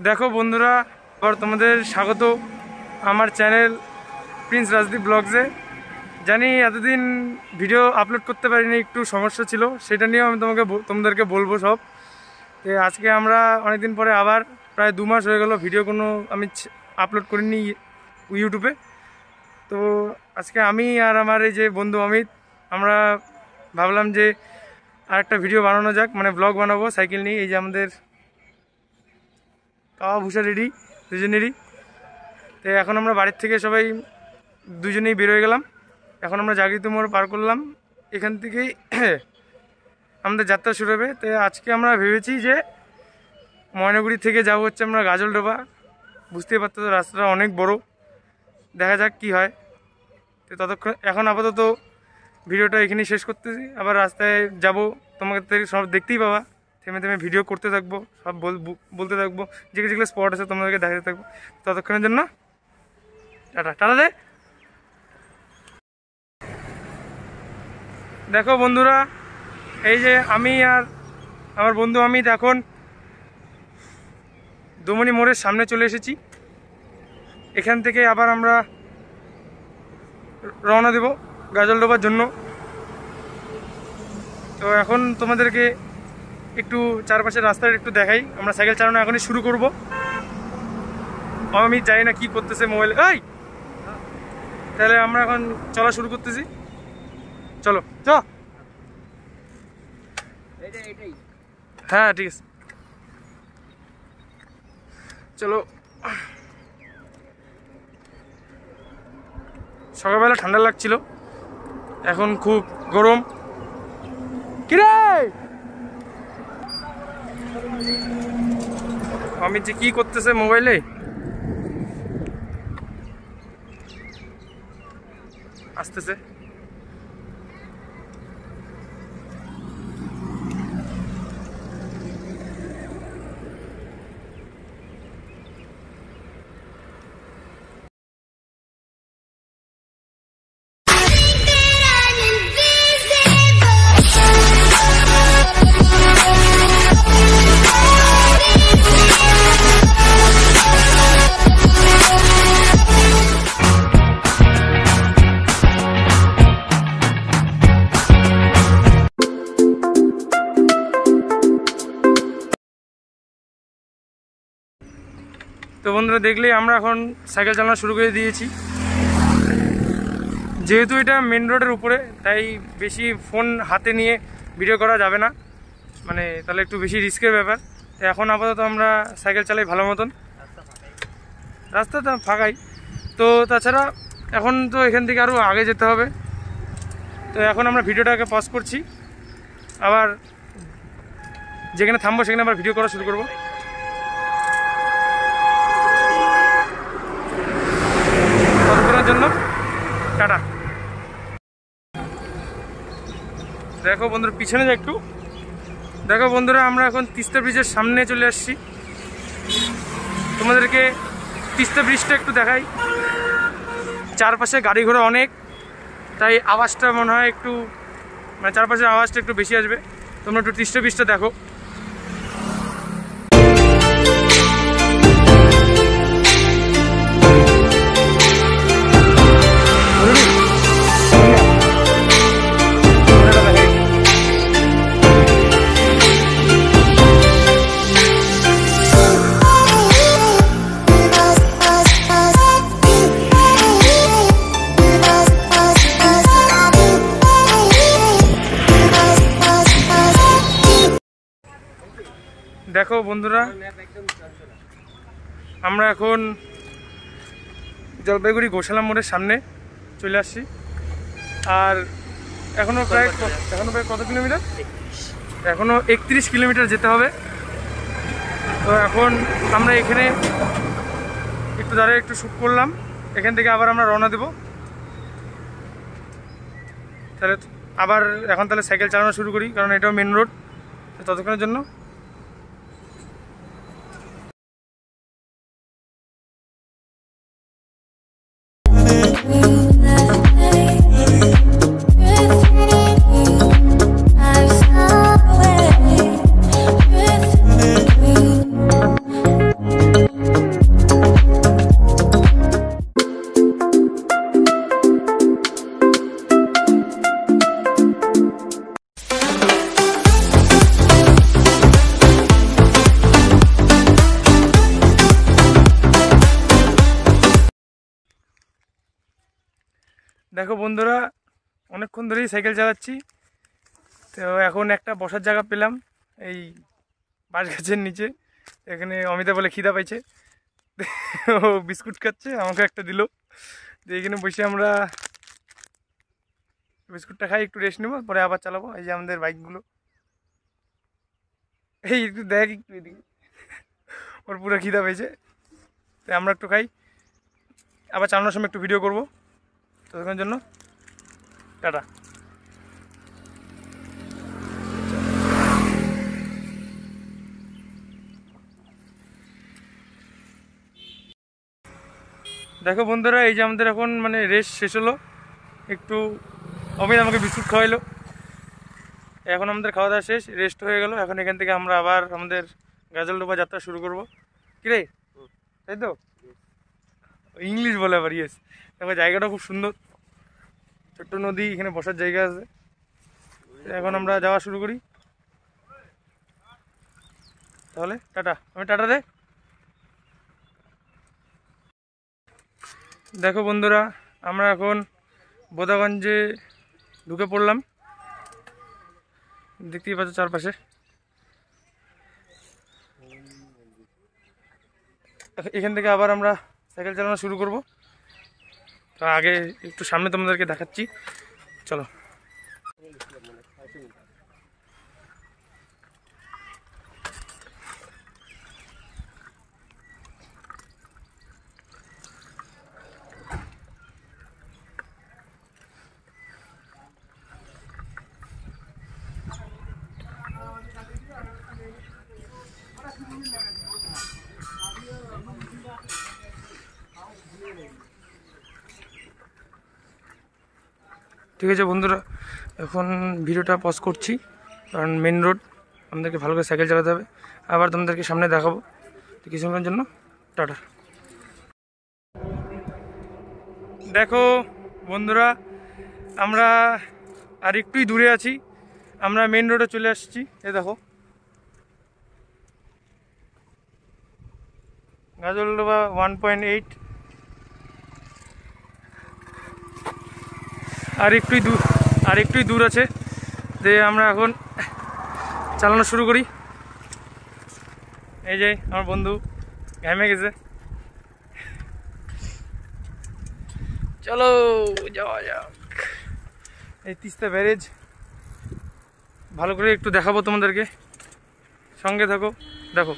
দেখো বন্ধুরা, আবার তোমাদের স্বাগত আমার চ্যানেল প্রিন্স রাজদীপ ব্লগসে। জানি এতদিন ভিডিও আপলোড করতে পারিনি, একটু সমস্যা ছিল, সেটা নিয়েও আমি তোমাদেরকে বলবো সব। তো আজকে আমরা অনেকদিন পরে আবার প্রায় 2 মাস হয়ে গেল ভিডিও কোনো আমি আপলোড করিনি ইউটিউবে। তো আজকে আমি আর আমার এই যে বন্ধু অমিত, আমরা ভাবলাম যে আর একটা ভিডিও বানানো যাক, মানে ব্লগ বানাবো সাইকেল নিয়ে। এই যে আমাদের কাওয়া ভূষা রেডি দুজনেরই। তো এখন আমরা বাড়ির থেকে সবাই দুজনেই বেরোয় গেলাম। এখন আমরা জাগৃতি মোড় পার করলাম, এখান থেকেই আমাদের যাত্রা শুরু হবে। তো আজকে আমরা ভেবেছি যে ময়নাগুড়ি থেকে যাবো হচ্ছে আমরা গাজলডোবা। বুঝতেই পারতো তো, রাস্তাটা অনেক বড়, দেখা যাক কি হয়। তো ততক্ষণ এখন আপাতত ভিডিওটা এখানেই শেষ করতেছি, আবার রাস্তায় যাব, তোমাকে সব দেখতেই পাবা। থেমে থেমে ভিডিও করতে থাকবো, সব বলতে থাকবো, যেগুলো যেগুলো স্পট আছে তোমাদেরকে দেখাতে থাকবো। ততক্ষণের জন্য টাটা টাটা দে। দেখো বন্ধুরা, এই যে আমি আর আমার বন্ধু অমিত এখন দমনি মোড়ের সামনে চলে এসেছি। এখান থেকে আবার আমরা রওনা দেব গাজলডোবার জন্য। তো এখন তোমাদেরকে একটু চারপাশের রাস্তাটা একটু দেখাই। আমরা সাইকেল চালানো এখনই শুরু করব। আমি জানি না কি করতেছে মোবাইলে। এই তাহলে আমরা এখন চলা শুরু করতেছি, চলো চ। হ্যাঁ ঠিক আছে, চলো। সকালবেলা ঠান্ডা লাগছিল, এখন খুব গরম। কিরে আমি যে কি করতেছে মোবাইলে, আসতেছে। তো বন্ধুরা দেখলেই আমরা এখন সাইকেল চালানো শুরু করে দিয়েছি। যেহেতু এটা মেন রোডের উপরে, তাই বেশি ফোন হাতে নিয়ে ভিডিও করা যাবে না, মানে তাহলে একটু বেশি রিস্কের ব্যাপার। তো এখন আপাতত আমরা সাইকেল চালাই ভালো মতন, রাস্তাটা ফাঁকাই। তো তাছাড়া এখন তো এখান থেকে আরও আগে যেতে হবে। তো এখন আমরা ভিডিওটাকে পজ করছি, আবার যেখানে থামবো সেখানে আবার ভিডিও করা শুরু করবো। জন্য টাটা। দেখো বন্ধুরা, পিছনে যা একটু দেখো বন্ধুরা, আমরা এখন তিস্তা ব্রিজের সামনে চলে আসছি। তোমাদেরকে তিস্তা ব্রিজটা একটু দেখাই। চারপাশে গাড়ি ঘোড়া অনেক, তাই আওয়াজটা মনে হয় একটু, মানে চারপাশের আওয়াজটা একটু বেশি আসবে। তোমরা একটু তিস্তা ব্রিজটা দেখো। দেখো বন্ধুরা, আমরা এখন জলপাইগুড়ি গোশালা মোড়ের সামনে চলে আসছি। আর এখনো প্রায় কত কিলোমিটার? এখনো 31 কিলোমিটার যেতে হবে। তো এখন আমরা এখানে একটু দাঁড়িয়ে একটু শ্যুট করলাম, এখান থেকে আবার আমরা রওনা দেব। তাহলে আবার এখন তাহলে সাইকেল চালানো শুরু করি, কারণ এটাও মেন রোড। ততক্ষণের জন্য দেখো বন্ধুরা, অনেকক্ষণ ধরেই সাইকেল চালাচ্ছি, তো এখন একটা বসার জায়গা পেলাম এই বাঁশ গাছের নিচে। এখানে অমিতা বলে খিদা পাইছে, ও বিস্কুট খাচ্ছে, আমাকে একটা দিল। তো এখানে বসে আমরা বিস্কুটটা খাই, একটু রেস্ট নেবো, পরে আবার চালাবো। এই যে আমাদের বাইকগুলো, এই একটু দেখ, একটু এদিকে, ওর পুরো খিদা পেয়েছে। তো আমরা একটু খাই, আবার চালানোর সময় একটু ভিডিও করবো। ততক্ষণের জন্য টাটা। দেখো বন্ধুরা, এই যে আমাদের এখন মানে রেস্ট শেষ হলো, একটু অমিত আমাকে বিস্কুট খাওয়াইলো। এখন আমাদের খাওয়া দাওয়া শেষ, রেস্ট হয়ে গেল। এখন এখান থেকে আমরা আবার আমাদের গাজলডোবা যাত্রা শুরু করবো। কিরে, তাই তো? ইংলিশ বলে আবার, ইয়েস। দেখো জায়গাটা খুব সুন্দর, ছোট্ট নদী, এখানে বসার জায়গা আছে। এখন আমরা যাওয়া শুরু করি, তাহলে টাটা। আমি টাটা দে। দেখো বন্ধুরা, আমরা এখন বোদাগঞ্জে ঢুকে পড়লাম, দেখতেই পাচ্ছ চারপাশে। এখান থেকে আবার আমরা সাইকেল চালানো শুরু করব। তো আগে একটু সামনে তোমাদেরকে দেখাচ্ছি, চলো। ঠিক আছে বন্ধুরা, এখন ভিডিওটা পজ করছি, কারণ মেন রোড, আমাদেরকে ভালো করে সাইকেল চালাতে হবে। আবার তোমাদেরকে সামনে দেখাবো। তো কিছুক্ষণের জন্য টাটা। দেখো বন্ধুরা, আমরা আর একটুই দূরে আছি, আমরা মেন রোডে চলে আসছি। এ দেখো গাজলডোবা 1.8, আর একটুই দূর আছে। যে আমরা এখন চালানো শুরু করি। এই যে আমার বন্ধু ঘেমে গেছে, চলো যাওয়া যাক। এই তিস্তা ব্যারেজ ভালো করে একটু দেখাবো তোমাদেরকে, সঙ্গে থাকো, দেখো।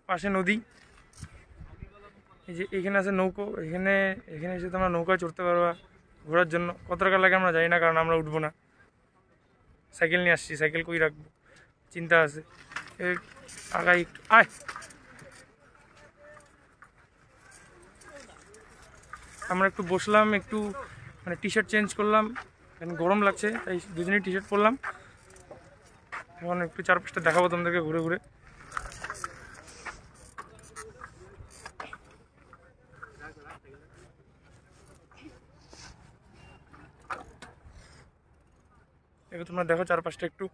পাশে নদী, এই যে এখানে আছে নৌকো, এখানে এসে তোমরা নৌকায় চড়তে পারবা ঘোরার জন্য। কত টাকা লাগে আমরা জানি না, কারণ আমরা উঠবো না, সাইকেল নিয়ে আসছি, সাইকেল কই রাখবো চিন্তা আছে। আগাই একটু আয়, আমরা একটু বসলাম, একটু মানে টি শার্ট চেঞ্জ করলাম, এখন গরম লাগছে তাই দুজনেই টি শার্ট পরলাম। এখন একটু চারপাশটা দেখাবো তোমাদেরকে ঘুরে ঘুরে। এবার তোমরা দেখো চারপাশটা একটু।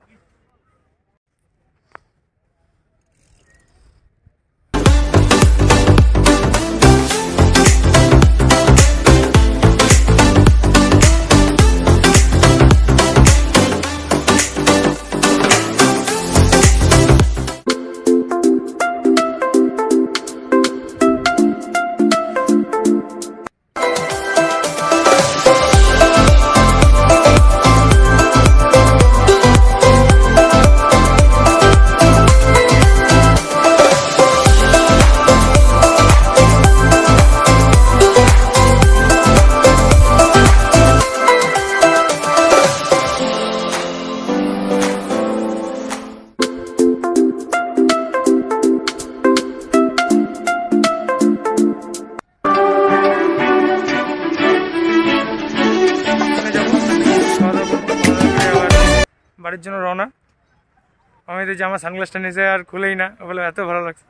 বাড়ির জন্য রওনা। আমি তো জামা সানগ্লাসটা নিয়েছে আর খুলেই না, বলে এত ভালো লাগছে।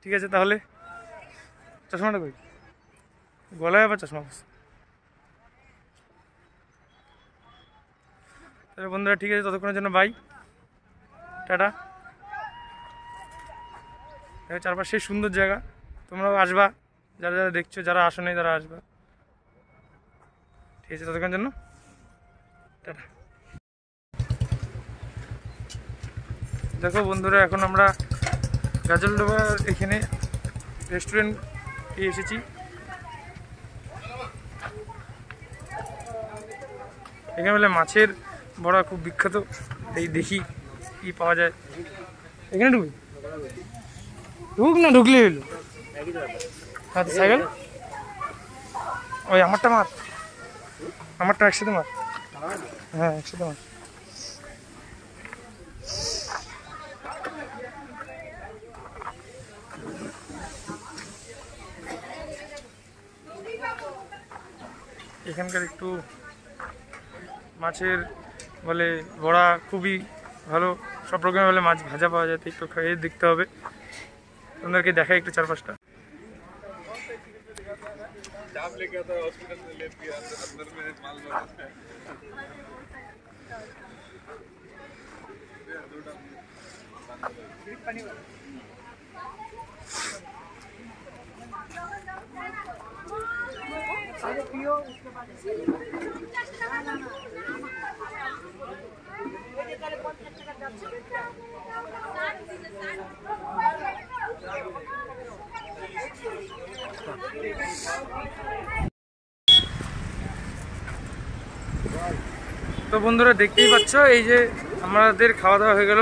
ঠিক আছে তাহলে, চশমাটা কই, গলায় আবার চশমা বসে। তাহলে বন্ধুরা ঠিক আছে, ততক্ষণের জন্য বাই, টাটা। চারপাশে সুন্দর জায়গা, তোমরাও আসবা, যারা যারা দেখছো, যারা আসো নাই তারা আসবা। ঠিক আছে, ততক্ষণের জন্য টাটা। দেখো বন্ধুরা, এখন আমরা গাজলডোবার এখানে রেস্টুরেন্টে এসেছি। এখানে বলে মাছের বড়া খুব বিখ্যাত, এই দেখি কি পাওয়া যায়। এখানে ঢুক ঢুক না, ঢুকলে হইল। হ্যাঁ সাইকেল ওই আমারটা মার, আমারটা একসাথে মার। হ্যাঁ একসাথে মার। এখানকার একটু মাছের বলে বড়া খুবই ভালো, সব রকমের বলে মাছ ভাজা পাওয়া যায়, তো একটু খেয়ে দেখতে হবে। তোমাদেরকে দেখাই একটু চারপাশটা। তো বন্ধুরা দেখতেই পাচ্ছ, এই যে আমাদের খাওয়া দাওয়া হয়ে গেল,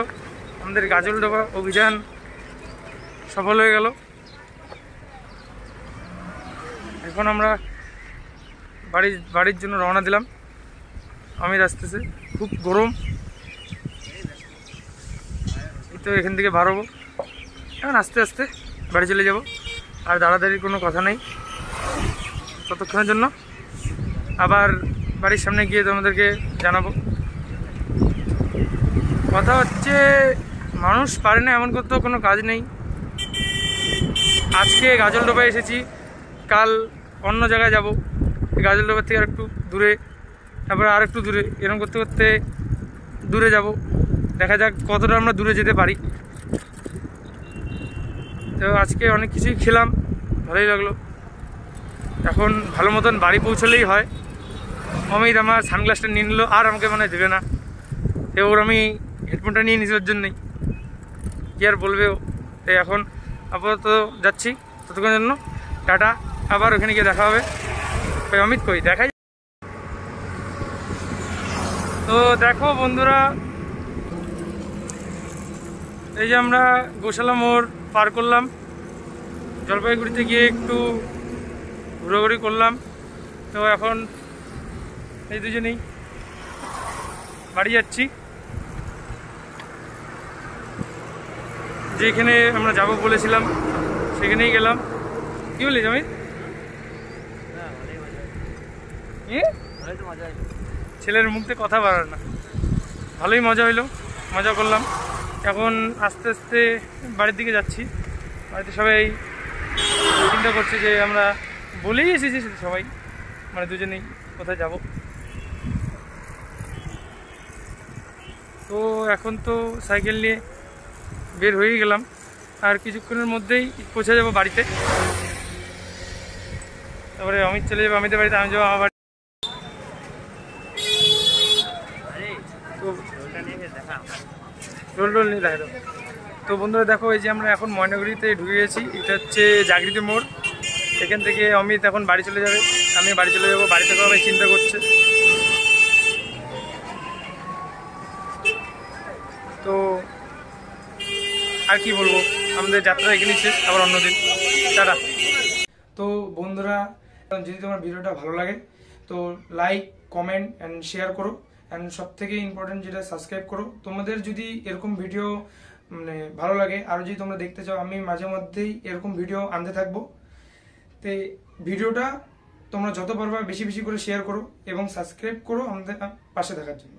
আমাদের গাজলডোবা অভিযান সফল হয়ে গেল। এখন আমরা বাড়ির জন্য রওনা দিলাম। আমি আসতেছে, খুব গরম, তো এখান থেকে বার হবো। এখন আস্তে আস্তে বাড়ি চলে যাব, আর দাঁড়াদাঁড়ির কোনো কথা নেই। ততক্ষণের জন্য আবার বাড়ির সামনে গিয়ে তোমাদেরকে জানাবো। কথা হচ্ছে, মানুষ পারে না এমন করতেও কোনো কাজ নেই। আজকে গাজলডোবায় এসেছি, কাল অন্য জায়গায় যাব, গাজলডোবার থেকে আর একটু দূরে, তারপরে আর একটু দূরে, এরকম করতে করতে দূরে যাব। দেখা যাক কতটা আমরা দূরে যেতে পারি। তো আজকে অনেক কিছুই খেলাম, ভালোই লাগলো। এখন ভালো মতন বাড়ি পৌঁছলেই হয়। অমিত আমার সানগ্লাসটা নিয়ে নিল, আর আমাকে মনে দেবে না। ওর আমি হেডফোনটা নিয়ে নিছি ওর জন্যই, কি আর বলবে ও। তাই এখন আপাতত যাচ্ছি, ততক্ষণের জন্য টাটা। আবার ওখানে গিয়ে দেখা হবে। ওই অমিত কই, দেখাই। তো দেখো বন্ধুরা, এই যে আমরা গোশালা মোড় পার করলাম, জলপাইগুড়িতে গিয়ে একটু ঘোরাঘুরি করলাম। তো এখন এই দুজনেই বাড়ি যাচ্ছি। যেখানে আমরা যাব বলেছিলাম সেখানেই গেলাম। কি বলিস আমি? ছেলের মুখ থেকে কথা বাড়ার না, ভালোই মজা হইলো, মজা করলাম। এখন আস্তে আস্তে বাড়ির দিকে যাচ্ছি। বাড়িতে সবাই চিন্তা করছে যে আমরা বলেই এসেছি সবাই, মানে দুজনেই কোথায় যাব। তো এখন তো সাইকেল নিয়ে বের হয়ে গেলাম, আর কিছুক্ষণের মধ্যেই পৌঁছে যাব বাড়িতে। তারপরে অমিত চলে যাবে অমিতের বাড়িতে, আমি যাবো আমার বাড়ি। রোল টোল নিয়ে দেখা যাবে। তো বন্ধুরা দেখো, এই যে আমরা এখন ময়নাগুড়িতে ঢুকে গেছি। এটা হচ্ছে জাগৃতি মোড়। এখান থেকে অমিত এখন বাড়ি চলে যাবে, আমি বাড়ি চলে যাবো। বাড়িতে সবাই চিন্তা করছে। তো আর কি বলবো, আমাদের যাত্রা এখানেই শেষ, আবার অন্যদিন টাটা। তো বন্ধুরা, যদি তোমার ভিডিওটা ভালো লাগে তো লাইক, কমেন্ট অ্যান্ড শেয়ার করো, অ্যান্ড সব থেকে ইম্পর্টেন্ট যেটা সাবস্ক্রাইব করো। তোমাদের যদি এরকম ভিডিও মানে ভালো লাগে, আরও যদি তোমরা দেখতে চাও, আমি মাঝে মধ্যেই এরকম ভিডিও আনতে থাকবো। তো ভিডিওটা তোমরা যত পারবা বেশি বেশি করে শেয়ার করো এবং সাবস্ক্রাইব করো আমাদের পাশে থাকার জন্য।